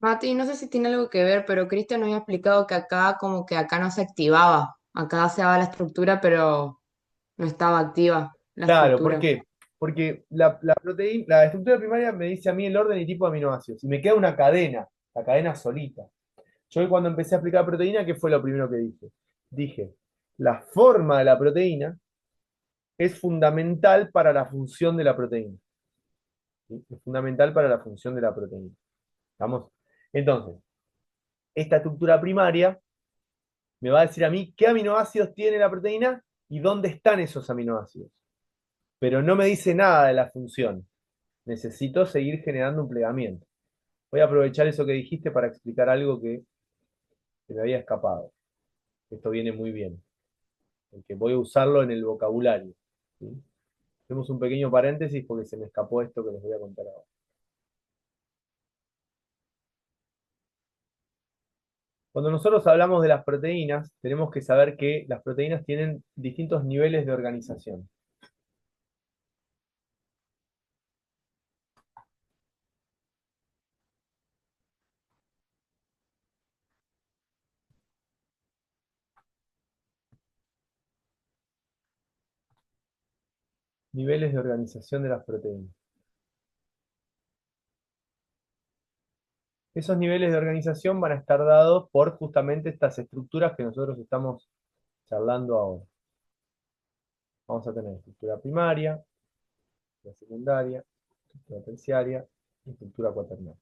Mati, no sé si tiene algo que ver, pero Cristian nos había explicado que acá como que acá no se activaba. Acá se daba la estructura, pero no estaba activa la Claro, ¿por estructura. qué? Porque la proteína, la estructura primaria me dice a mí el orden y tipo de aminoácidos. Y me queda una cadena, la cadena solita. Yo cuando empecé a explicar proteína, ¿qué fue lo primero que dije? Dije, la forma de la proteína es fundamental para la función de la proteína. ¿Sí? Es fundamental para la función de la proteína. ¿Estamos? Entonces, esta estructura primaria me va a decir a mí qué aminoácidos tiene la proteína y dónde están esos aminoácidos. Pero no me dice nada de la función. Necesito seguir generando un plegamiento. Voy a aprovechar eso que dijiste para explicar algo que se me había escapado. Esto viene muy bien, porque voy a usarlo en el vocabulario. ¿Sí? Hacemos un pequeño paréntesis porque se me escapó esto que les voy a contar ahora. Cuando nosotros hablamos de las proteínas, tenemos que saber que las proteínas tienen distintos niveles de organización. Niveles de organización de las proteínas. Esos niveles de organización van a estar dados por justamente estas estructuras que nosotros estamos charlando ahora. Vamos a tener estructura primaria, estructura secundaria, estructura terciaria y estructura cuaternaria.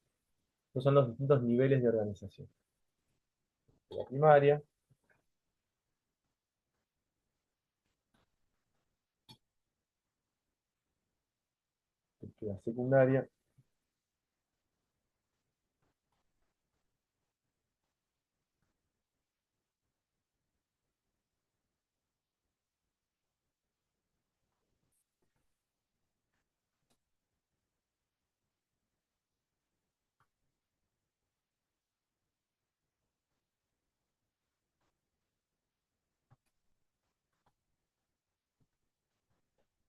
Estos son los distintos niveles de organización. Estructura primaria, estructura secundaria,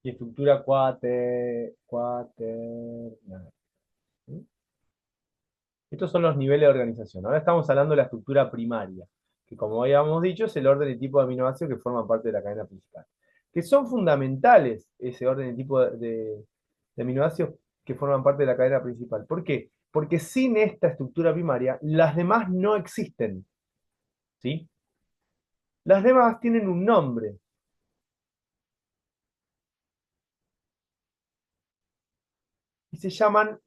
y estructura cuaternaria. ¿Sí? Estos son los niveles de organización. Ahora estamos hablando de la estructura primaria, que como habíamos dicho es el orden y tipo de aminoácidos que forman parte de la cadena principal. Que son fundamentales ese orden y tipo de aminoácidos que forman parte de la cadena principal. ¿Por qué? Porque sin esta estructura primaria, las demás no existen. ¿Sí? Las demás tienen un nombre y se llaman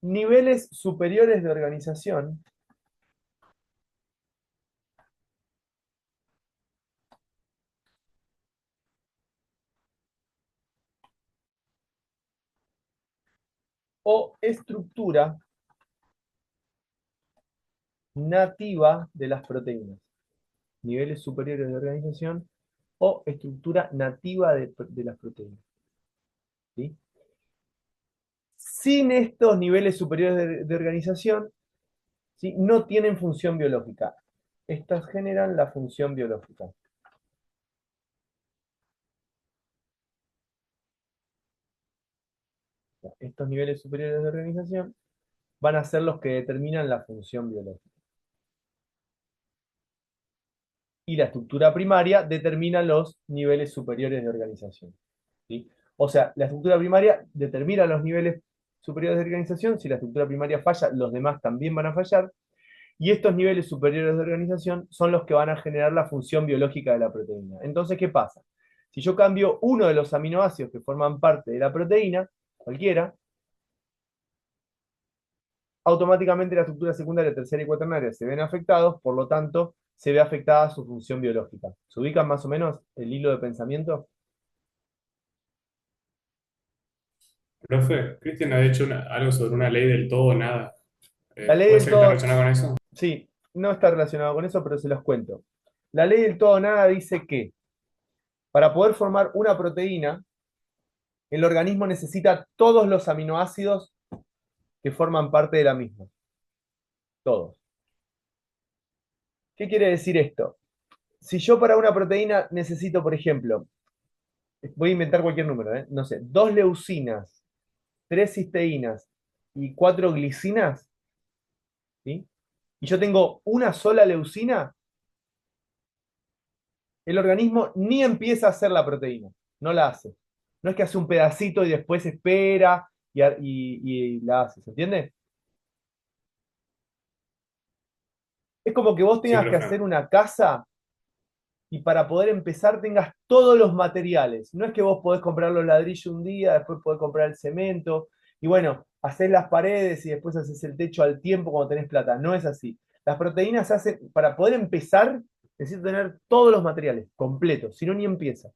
niveles superiores de organización o estructura nativa de las proteínas. Niveles superiores de organización o estructura nativa de las proteínas. ¿Sí? Sin estos niveles superiores de organización, ¿sí? No tienen función biológica. Estas generan la función biológica. Estos niveles superiores de organización van a ser los que determinan la función biológica. Y la estructura primaria determina los niveles superiores de organización. ¿Sí? O sea, la estructura primaria determina los niveles superiores de organización. Si la estructura primaria falla, los demás también van a fallar. Y estos niveles superiores de organización son los que van a generar la función biológica de la proteína. Entonces, ¿qué pasa? Si yo cambio uno de los aminoácidos que forman parte de la proteína, cualquiera, automáticamente la estructura secundaria, terciaria y cuaternaria se ven afectados, por lo tanto, se ve afectada su función biológica. ¿Se ubican más o menos el hilo de pensamiento? Profe, Cristian ha dicho algo sobre una ley del todo o nada. La ley ¿Puede del ser que está todo, relacionado con eso? sí, no está relacionado con eso, pero se los cuento. La ley del todo o nada dice que para poder formar una proteína, el organismo necesita todos los aminoácidos que forman parte de la misma. Todos. ¿Qué quiere decir esto? Si yo para una proteína necesito, por ejemplo, voy a inventar cualquier número, no sé, 2 leucinas, 3 cisteínas y 4 glicinas, ¿sí? Y yo tengo una sola leucina, el organismo ni empieza a hacer la proteína, no la hace. No es que hace un pedacito y después espera y la hace, ¿se entiende? Es como que vos Sí, tengas que hacer profe. una casa y para poder empezar tengas todos los materiales. No es que vos podés comprar los ladrillos un día, después podés comprar el cemento, y bueno, haces las paredes y después haces el techo al tiempo cuando tenés plata. No es así. Las proteínas se hacen, para poder empezar, necesito tener todos los materiales completos, si no ni empieza.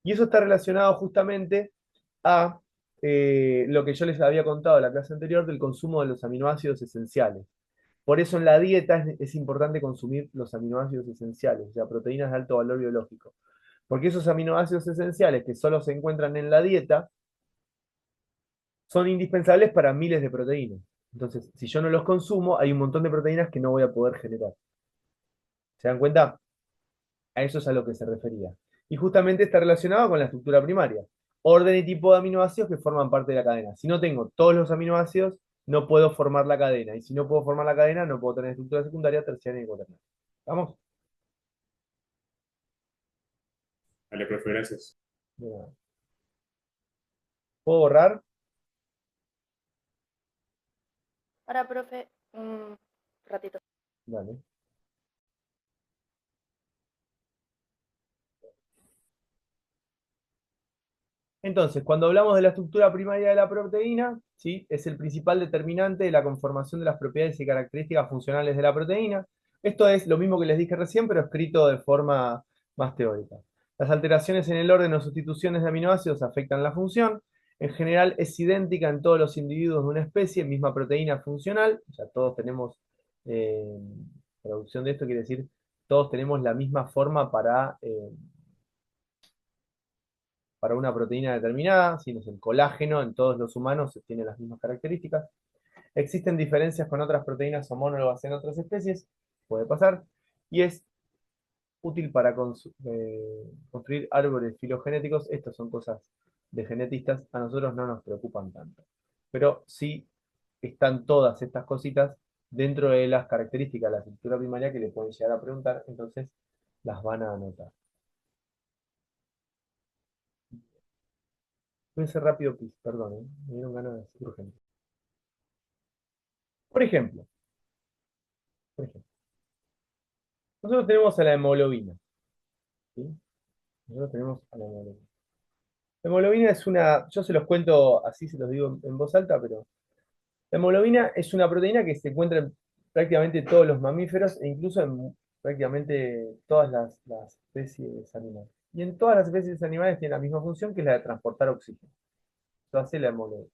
Y eso está relacionado justamente a lo que yo les había contado en la clase anterior del consumo de los aminoácidos esenciales. Por eso en la dieta es importante consumir los aminoácidos esenciales, o sea, proteínas de alto valor biológico. Porque esos aminoácidos esenciales que solo se encuentran en la dieta son indispensables para miles de proteínas. Entonces, si yo no los consumo, hay un montón de proteínas que no voy a poder generar. ¿Se dan cuenta? A eso es a lo que se refería. Y justamente está relacionado con la estructura primaria. Orden y tipo de aminoácidos que forman parte de la cadena. Si no tengo todos los aminoácidos, no puedo formar la cadena. Y si no puedo formar la cadena, no puedo tener estructura secundaria, terciaria y cuaternaria. ¿Vamos? Vale, profe, gracias. Bien. ¿Puedo borrar? Ahora, profe, un ratito. Dale. Entonces, cuando hablamos de la estructura primaria de la proteína, ¿sí? Es el principal determinante de la conformación de las propiedades y características funcionales de la proteína. Esto es lo mismo que les dije recién, pero escrito de forma más teórica. Las alteraciones en el orden o sustituciones de aminoácidos afectan la función. En general es idéntica en todos los individuos de una especie, misma proteína funcional. O sea, todos tenemos, eh, traducción de esto quiere decir, todos tenemos la misma forma para una proteína determinada, si no es el colágeno, en todos los humanos tiene las mismas características. Existen diferencias con otras proteínas homólogas en otras especies, puede pasar, y es útil para construir árboles filogenéticos. Estas son cosas de genetistas, a nosotros no nos preocupan tanto. Pero sí están todas estas cositas dentro de las características de la estructura primaria que le pueden llegar a preguntar, entonces las van a anotar. Voy a ser rápido, please, perdón, me dieron ganas de ser urgente. Por ejemplo, por ejemplo, nosotros tenemos a la hemoglobina, ¿sí? Nosotros tenemos a la hemoglobina. La hemoglobina es una, yo se los cuento así, se los digo en voz alta, pero la hemoglobina es una proteína que se encuentra en prácticamente todos los mamíferos e incluso en prácticamente todas las especies animales. Y en todas las especies animales tiene la misma función que es la de transportar oxígeno. Eso hace la hemoglobina.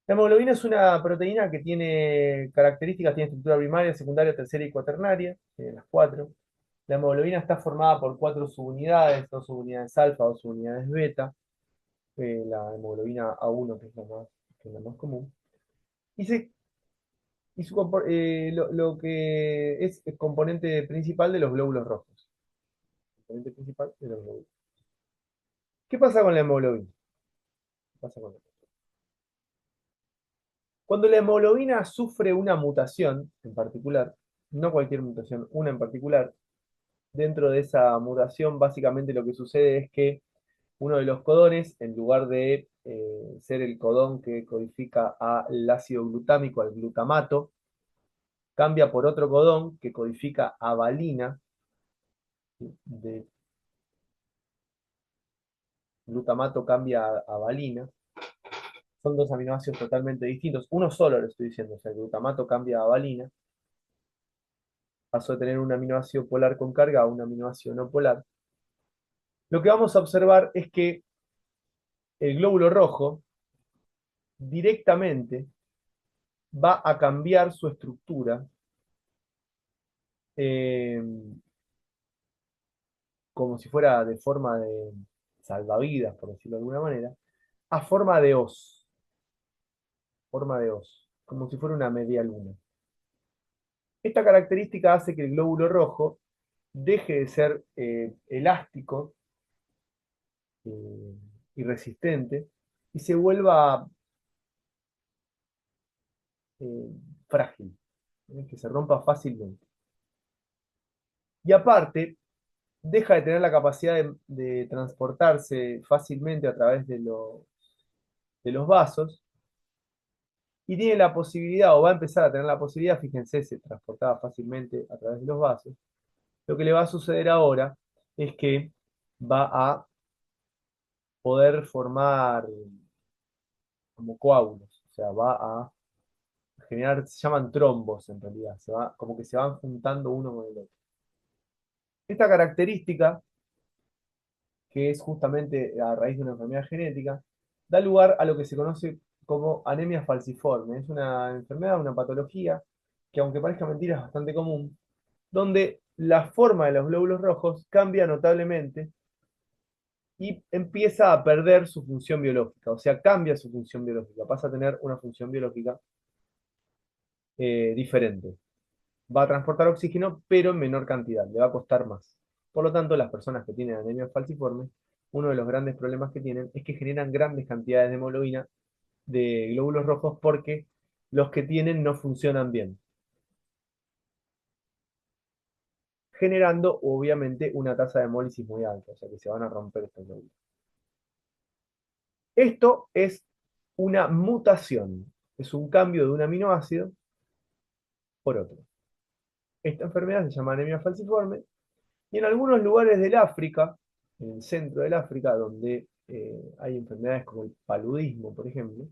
La hemoglobina es una proteína que tiene características, tiene estructura primaria, secundaria, terciaria y cuaternaria, tiene las cuatro. La hemoglobina está formada por 4 subunidades, 2 subunidades alfa, 2 subunidades beta, la hemoglobina A1, que es la más común. Y, lo que es el componente principal de los glóbulos rojos. Componente principal de los glóbulos. ¿Qué pasa con la hemoglobina? ¿Qué pasa con la Cuando la hemoglobina sufre una mutación en particular, no cualquier mutación, una en particular, dentro de esa mutación básicamente lo que sucede es que uno de los codones, en lugar de ser el codón que codifica al ácido glutámico, al glutamato, cambia por otro codón que codifica a valina, de glutamato cambia a valina. Son dos aminoácidos totalmente distintos. Uno solo lo estoy diciendo, o sea, el glutamato cambia a valina. Pasó de tener un aminoácido polar con carga a un aminoácido no polar. Lo que vamos a observar es que el glóbulo rojo directamente va a cambiar su estructura eh, como si fuera de forma de salvavidas, por decirlo de alguna manera, a forma de hoz, como si fuera una media luna. Esta característica hace que el glóbulo rojo deje de ser elástico eh, y resistente y se vuelva eh, frágil, que se rompa fácilmente. Y aparte, deja de tener la capacidad de transportarse fácilmente a través de los vasos y tiene la posibilidad, o va a empezar a tener la posibilidad, fíjense, se transportaba fácilmente a través de los vasos. Lo que le va a suceder ahora es que va a poder formar como coágulos, o sea, va a generar, se llaman trombos en realidad, como que se van juntando uno con el otro. Esta característica, que es justamente a raíz de una enfermedad genética, da lugar a lo que se conoce como anemia falciforme. Es una enfermedad, una patología, que aunque parezca mentira es bastante común, donde la forma de los glóbulos rojos cambia notablemente y empieza a perder su función biológica, o sea, cambia su función biológica, pasa a tener una función biológica diferente. Va a transportar oxígeno, pero en menor cantidad, le va a costar más. Por lo tanto, las personas que tienen anemia falciforme, uno de los grandes problemas que tienen es que generan grandes cantidades de hemoglobina de glóbulos rojos porque los que tienen no funcionan bien, generando obviamente una tasa de hemólisis muy alta, o sea que se van a romper estos glóbulos. Esto es una mutación, es un cambio de un aminoácido por otro. Esta enfermedad se llama anemia falciforme y en algunos lugares del África, en el centro del África, donde hay enfermedades como el paludismo, por ejemplo,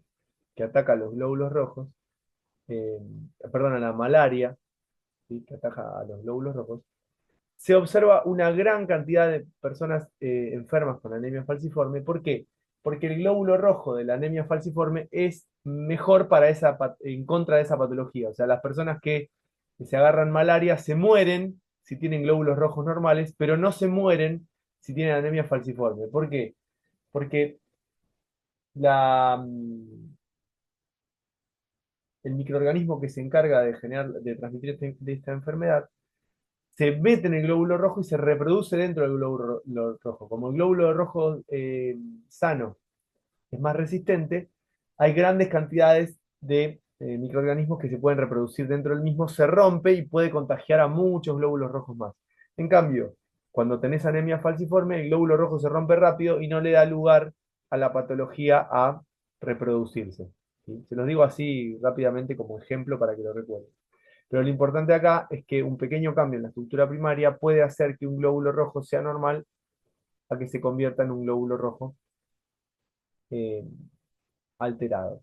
que ataca a los glóbulos rojos, eh, perdón, a la malaria, ¿sí? Que ataca a los glóbulos rojos, se observa una gran cantidad de personas enfermas con anemia falciforme. ¿Por qué? Porque el glóbulo rojo de la anemia falciforme es mejor para en contra de esa patología. O sea, las personas que se agarran malaria se mueren si tienen glóbulos rojos normales, pero no se mueren si tienen anemia falciforme. ¿Por qué? Porque la, mm, el microorganismo que se encarga de transmitir de esta enfermedad se mete en el glóbulo rojo y se reproduce dentro del glóbulo rojo. Como el glóbulo rojo sano es más resistente, hay grandes cantidades de microorganismos que se pueden reproducir dentro del mismo, se rompe y puede contagiar a muchos glóbulos rojos más. En cambio, cuando tenés anemia falciforme, el glóbulo rojo se rompe rápido y no le da lugar a la patología a reproducirse. ¿Sí? Se los digo así rápidamente como ejemplo para que lo recuerden. Pero lo importante acá es que un pequeño cambio en la estructura primaria puede hacer que un glóbulo rojo sea normal a que se convierta en un glóbulo rojo eh, alterado.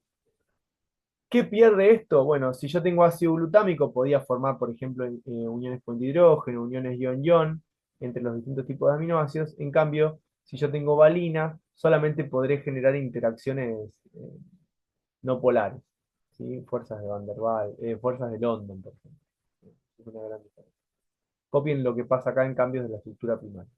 ¿Qué pierde esto? Bueno, si yo tengo ácido glutámico, podía formar, por ejemplo, uniones con hidrógeno, uniones ion-ion, entre los distintos tipos de aminoácidos. En cambio, si yo tengo valina, solamente podré generar interacciones no polares, ¿sí? Fuerzas de Van der Waals, fuerzas de London, por ejemplo. Es una gran diferencia. Copien lo que pasa acá en cambios de la estructura primaria.